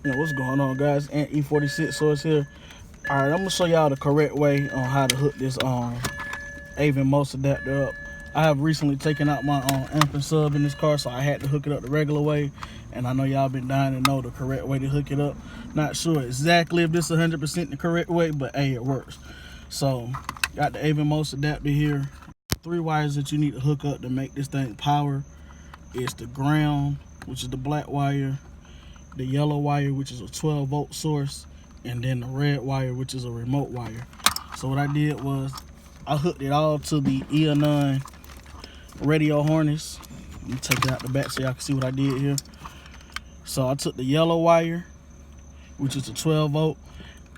What's going on, guys? And E46 source here. All right, I'm gonna show y'all the correct way on how to hook this Avin most adapter up. I have recently taken out my amp and sub in this car, so I had to hook it up the regular way. And I know y'all been dying to know the correct way to hook it up. Not sure exactly if this is 100% the correct way, but hey, it works. So, got the Avin most adapter here. 3 wires that you need to hook up to make this thing power. It's the ground, which is the black wire, the yellow wire, which is a 12-volt source, and then the red wire, which is a remote wire. So what I did was I hooked it all to the Avin radio harness. Let me take it out the back so y'all can see what I did here. So I took the yellow wire, which is a 12-volt,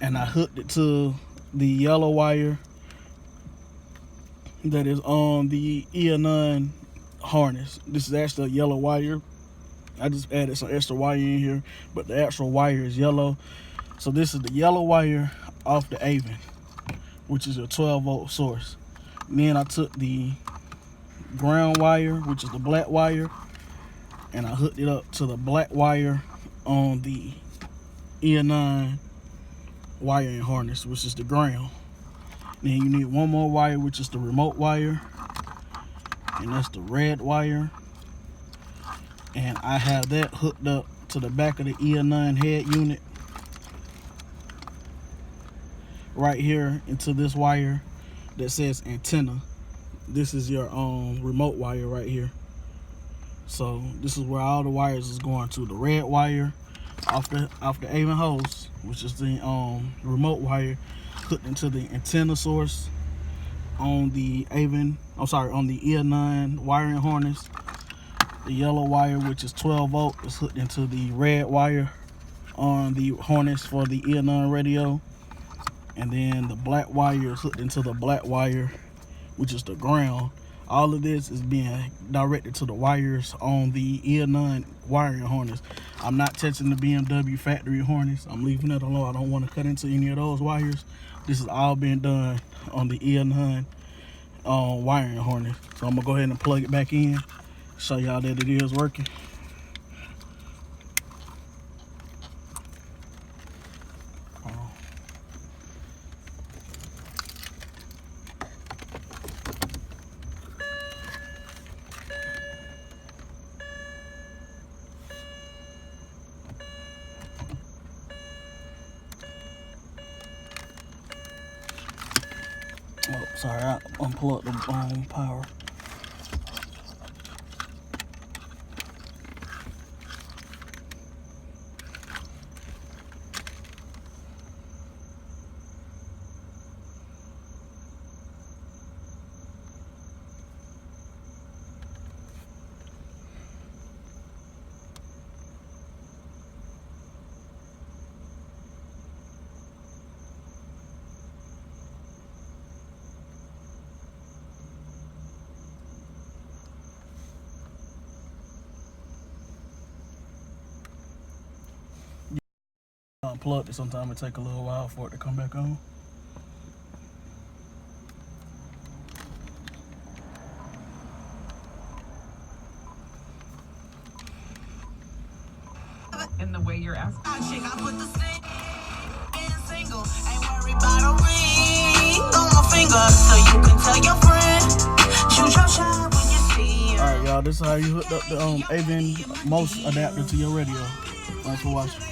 and I hooked it to the yellow wire that is on the Avin harness. This is actually a yellow wire. I just added some extra wire in here, but the actual wire is yellow. So this is the yellow wire off the Avin, which is a 12-volt source. And then I took the ground wire, which is the black wire, and I hooked it up to the black wire on the Avin wiring harness, which is the ground. Then you need one more wire, which is the remote wire, and that's the red wire. And I have that hooked up to the back of the Avin head unit right here into this wire that says antenna. This is your remote wire right here. So this is where all the wires is going to. The red wire off the Avin hose, which is the remote wire, hooked into the antenna source on the Avin. On the Avin wiring harness. The yellow wire, which is 12-volt, is hooked into the red wire on the harness for the Avin radio. And then the black wire is hooked into the black wire, which is the ground. All of this is being directed to the wires on the Avin wiring harness. I'm not touching the BMW factory harness. I'm leaving it alone. I don't want to cut into any of those wires. This is all being done on the Avin wiring harness. So I'm going to go ahead and plug it back in. Show y'all that it is working. Oh, sorry, I unplugged the power. Unplugged it, sometimes it take a little while for it to come back on. In the way you're asking. I put the single, ain't worried about a ring on my finger, so you can tell your friend, shoot your shot when you see him. Alright, y'all, this is how you hooked up the Avin most adapter to your radio. Thanks for watching.